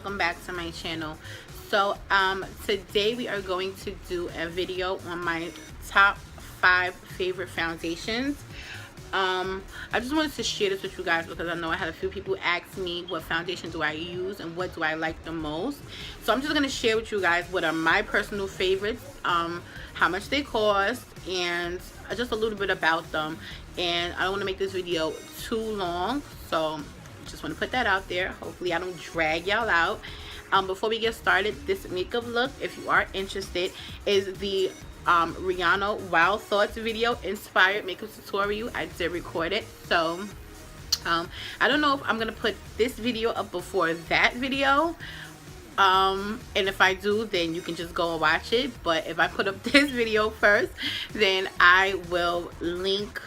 welcome back to my channel. So today we are going to do a video on my top 5 favorite foundations. I just wanted to share this with you guys because I know I had a few people ask me what foundation do I use and what do I like the most. So I'm just going to share with you guys what are my personal favorites, how much they cost, and just a little bit about them. And I don't want to make this video too long, so just want to put that out there. Hopefully I don't drag y'all out. Before we get started, this makeup look, if you are interested, is the Rihanna Wild Thoughts video inspired makeup tutorial. I did record it, so I don't know if I'm gonna put this video up before that video, and if I do, then you can just go and watch it. But if I put up this video first, then I will link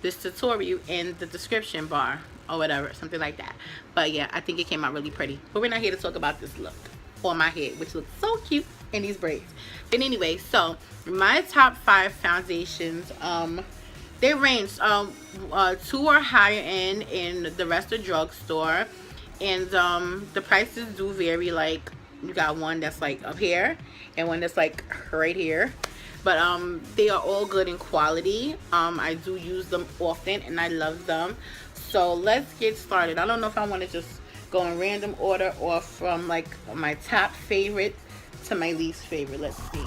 this tutorial in the description bar or whatever, something like that. But yeah, I think it came out really pretty. But we're not here to talk about this look on my head, which looks so cute in these braids. But anyway, so my top 5 foundations, they range 2 are higher end and the rest are drugstore, and the prices do vary. Like you got one that's like up here and one that's like right here, but they are all good in quality. I do use them often and I love them. So let's get started. I don't know if I want to just go in random order or from like my top favorite to my least favorite. Let's see.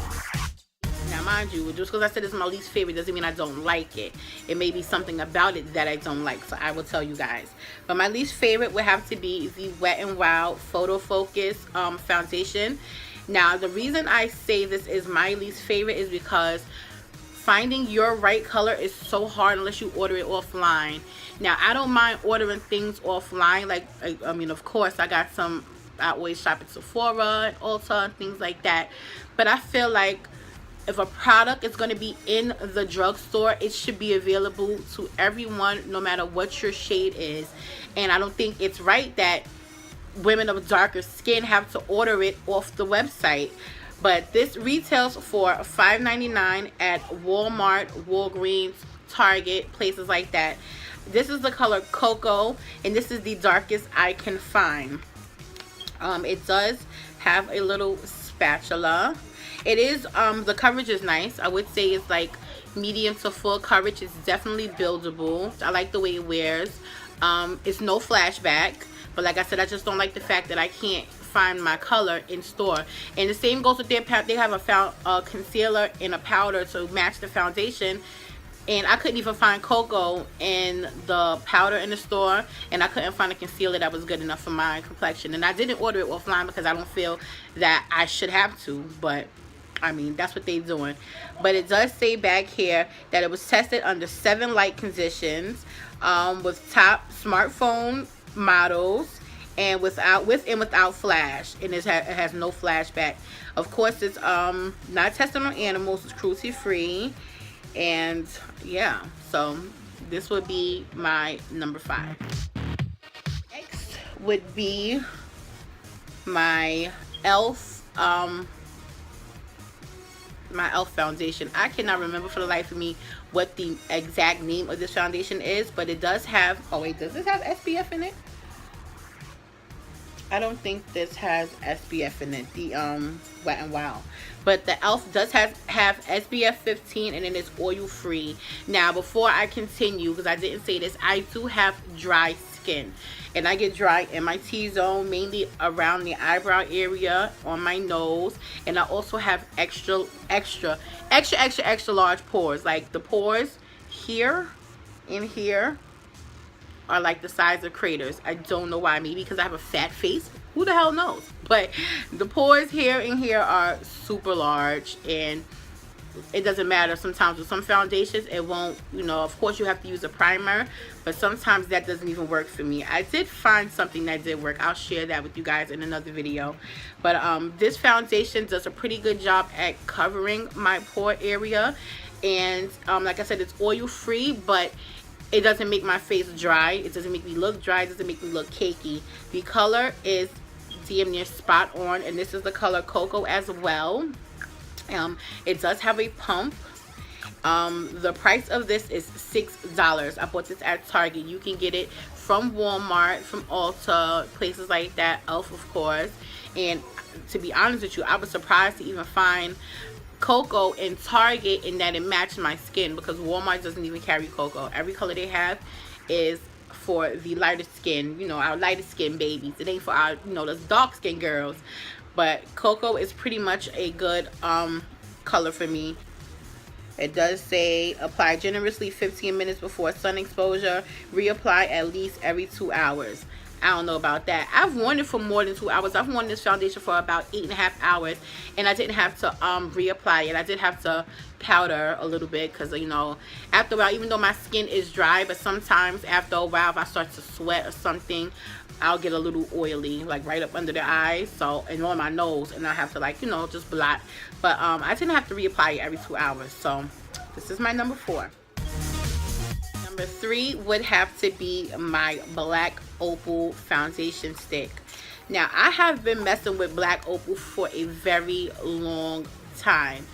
Now mind you, just because I said it's my least favorite doesn't mean I don't like it. It may be something about it that I don't like, so I will tell you guys. But my least favorite would have to be the Wet n Wild Photo Focus foundation. Now the reason I say this is my least favorite is because finding your right color is so hard unless you order it offline. Now I don't mind ordering things offline, like I mean, of course I got some, I always shop at Sephora and Ulta and things like that, but I feel like if a product is going to be in the drugstore, it should be available to everyone no matter what your shade is. And I don't think it's right that women of darker skin have to order it off the website. But this retails for $5.99 at Walmart, Walgreens, Target, places like that. This is the color Cocoa, and this is the darkest I can find. It does have a little spatula. It is, the coverage is nice. I would say it's like medium to full coverage. It's definitely buildable. I like the way it wears. It's no flashback, but like I said, I just don't like the fact that I can't find my color in store. And the same goes with their they have a concealer and a powder to match the foundation, and I couldn't even find Cocoa in the powder in the store, and I couldn't find a concealer that was good enough for my complexion. And I didn't order it offline because I don't feel that I should have to, but I mean, that's what they're doing. But it does say back here that it was tested under 7 light conditions, with top smartphone models, and with and without flash, and it has no flashback. Of course, it's not tested on animals. It's cruelty free, and yeah. So this would be my number 5. Next would be my ELF foundation. I cannot remember for the life of me what the exact name of this foundation is, but it does have, oh wait, does this have SPF in it? I don't think this has SPF in it, the Wet n Wild. But the ELF does have SPF 15, and then it's oil free. Now before I continue, because I didn't say this, I do have dry skin, and I get dry in my T-zone, mainly around the eyebrow area, on my nose, and I also have extra large pores. Like the pores here and here are like the size of craters. I don't know why. Maybe because I have a fat face, who the hell knows. But the pores here and here are super large, and it doesn't matter. Sometimes with some foundations it won't, you know, of course you have to use a primer, but sometimes that doesn't even work for me. I did find something that did work. I'll share that with you guys in another video. But this foundation does a pretty good job at covering my pore area, and like I said, it's oil free, but it doesn't make my face dry. It doesn't make me look dry. It doesn't make me look cakey. The color is damn near spot on, and this is the color Cocoa as well. It does have a pump. The price of this is $6. I bought this at Target. You can get it from Walmart, from Ulta, places like that, Elf of course. And to be honest with you, I was surprised to even find cocoa in Target and that it matched my skin, because Walmart doesn't even carry cocoa. Every color they have is for the lighter skin, you know, our lighter skin babies. It ain't for our, you know, those dark skin girls. But cocoa is pretty much a good color for me. It does say apply generously 15 minutes before sun exposure, reapply at least every 2 hours. I don't know about that. I've worn it for more than 2 hours. I've worn this foundation for about 8.5 hours, and I didn't have to reapply it. I did have to powder a little bit, because, you know, after a while, even though my skin is dry, but sometimes after a while, if I start to sweat or something, I'll get a little oily, like right up under the eyes, so, and on my nose, and I have to, like, you know, just blot. But I didn't have to reapply it every 2 hours. So this is my number 4. Number 3 would have to be my Black Opal foundation stick. Now, I have been messing with Black Opal for a very long time,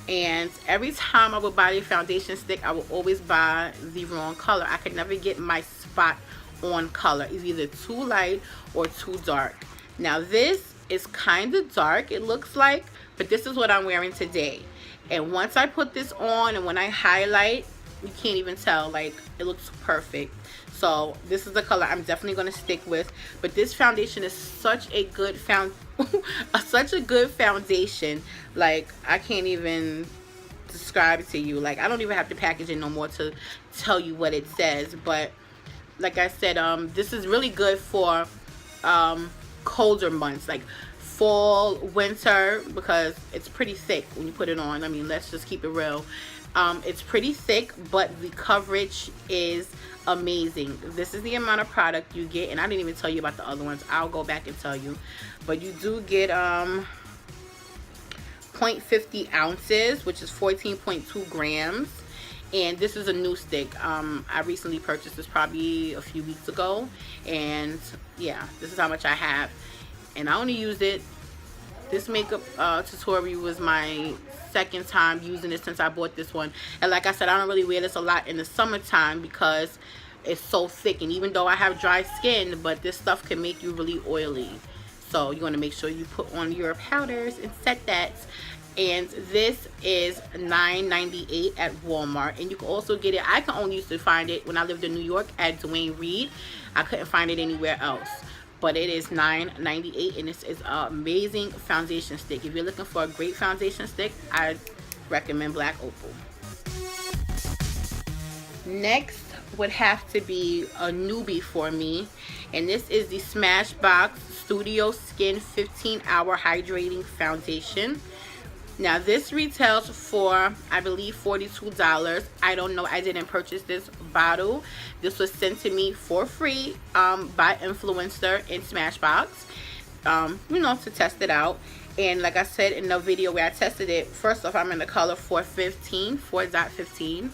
and every time I would buy a foundation stick, I would always buy the wrong color. I could never get my spot on color. It's either too light or too dark. Now this is kind of dark, it looks like, but this is what I'm wearing today. And once I put this on and when I highlight, you can't even tell, like, it looks perfect. So this is the color I'm definitely going to stick with. But this foundation is such a good such a good foundation. Like, I can't even describe it to you. Like, I don't even have to package it no more to tell you what it says. But like I said, this is really good for colder months, like fall, winter, because it's pretty thick when you put it on. I mean, let's just keep it real. It's pretty thick, but the coverage is amazing. This is the amount of product you get, and I didn't even tell you about the other ones. I'll go back and tell you. But you do get 0.50 ounces, which is 14.2 grams. And this is a new stick. I recently purchased this probably a few weeks ago, and yeah, this is how much I have. And I only used it, this makeup tutorial was my second time using it since I bought this one. And like I said, I don't really wear this a lot in the summertime because it's so thick, and even though I have dry skin, but this stuff can make you really oily. So you want to make sure you put on your powders and set that. And this is $9.98 at Walmart, and you can also get it, I can only used to find it when I lived in New York at Dwayne Reed. I couldn't find it anywhere else, but it is $9.98, and this is an amazing foundation stick. If you're looking for a great foundation stick, I recommend Black Opal. Next would have to be a newbie for me, and this is the Smashbox Studio Skin 15-Hour Hydrating Foundation. Now this retails for, I believe, $42. I don't know, I didn't purchase this bottle. This was sent to me for free by influencer in Smashbox, you know, to test it out. And like I said in the video where I tested it, first off, I'm in the color 4.15,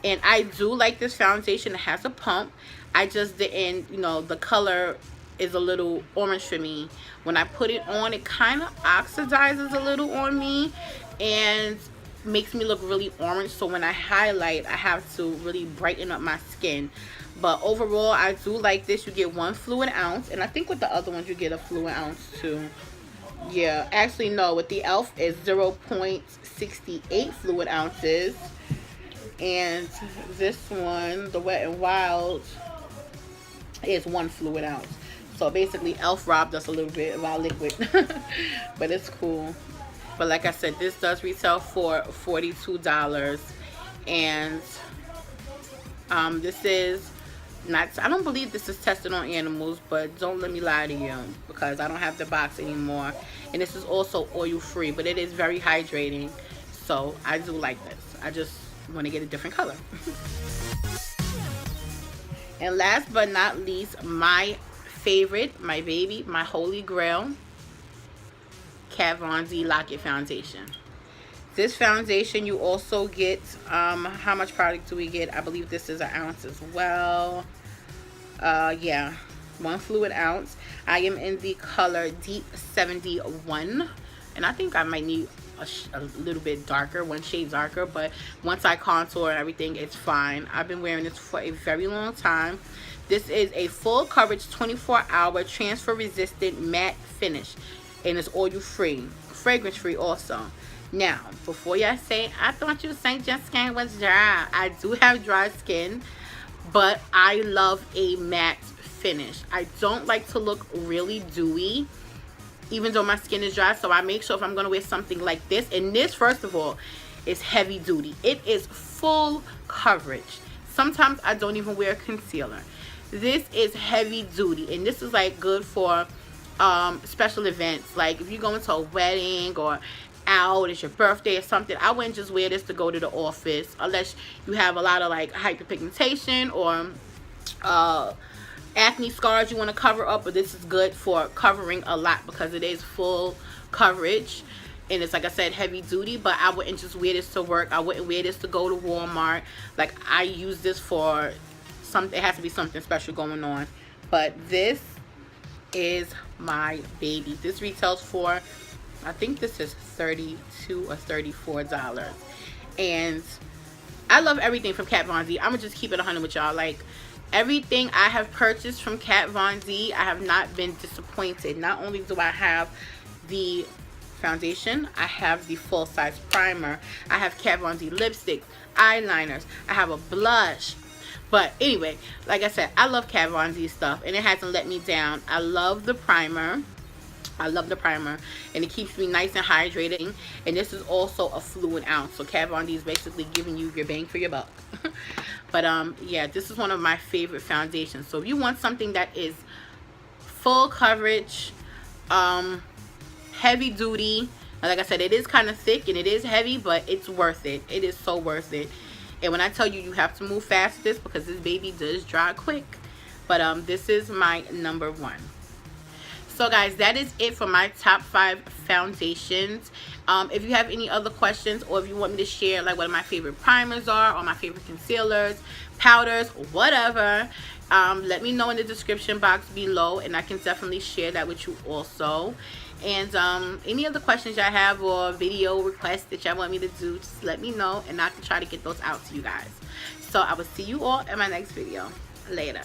and I do like this foundation. It has a pump. I just didn't, you know, the color is a little orange for me. When I put it on, it kind of oxidizes a little on me and makes me look really orange. So when I highlight, I have to really brighten up my skin. But overall, I do like this. You get 1 fluid ounce, and I think with the other ones you get a fluid ounce too. Yeah, actually no, with the e.l.f. is 0.68 fluid ounces, and this one, the Wet n Wild, is 1 fluid ounce. So basically e.l.f. robbed us a little bit of our liquid. But it's cool. But like I said, this does retail for $42. And this is not, I don't believe this is tested on animals, but don't let me lie to you, because I don't have the box anymore. And this is also oil free, but it is very hydrating. So I do like this. I just want to get a different color. And last but not least, my favorite, my baby, my holy grail, Kat Von D Lock-It Foundation. This foundation, you also get, how much product do we get? I believe this is an ounce as well. Yeah, 1 fluid ounce. I am in the color Deep 71, and I think I might need a little bit darker, 1 shade darker, but once I contour and everything, it's fine. I've been wearing this for a very long time. This is a full coverage 24-hour transfer resistant matte finish, and it's oil free, fragrance free also. Now, before y'all say, I thought you said your skin was dry. I do have dry skin, but I love a matte finish. I don't like to look really dewy, even though my skin is dry. So I make sure if I'm going to wear something like this, and this, first of all, is heavy duty. It is full coverage. Sometimes I don't even wear concealer. This is heavy duty, and this is like good for special events. Like if you're going to a wedding or out, it's your birthday or something, I wouldn't just wear this to go to the office unless you have a lot of like hyperpigmentation or acne scars you want to cover up. But this is good for covering a lot because it is full coverage, and it's, like I said, heavy duty. But I wouldn't just wear this to work. I wouldn't wear this to go to Walmart. Like, I use this for something. It has to be something special going on. But this is my baby. This retails for, I think this is $32 or $34, and I love everything from Kat Von D. I'm gonna just keep it 100 with y'all. Like, everything I have purchased from Kat Von D, I have not been disappointed. Not only do I have the foundation, I have the full size primer, I have Kat Von D lipsticks, eyeliners, I have a blush. But anyway, like I said, I love Kat Von D stuff, and it hasn't let me down. I love the primer. I love the primer, and it keeps me nice and hydrated. And this is also a fluid ounce, so Kat Von D is basically giving you your bang for your buck. But yeah, this is one of my favorite foundations. So if you want something that is full coverage, heavy duty, like I said, it is kind of thick and it is heavy, but it's worth it. It is so worth it. And when I tell you, you have to move fast with this because this baby does dry quick. But this is my #1. So guys, that is it for my top 5 foundations. If you have any other questions, or if you want me to share like what my favorite primers are, or my favorite concealers, powders, whatever, let me know in the description box below, and I can definitely share that with you also. And any other questions y'all have, or video requests that y'all want me to do, just let me know, and I can try to get those out to you guys. So I will see you all in my next video. Later.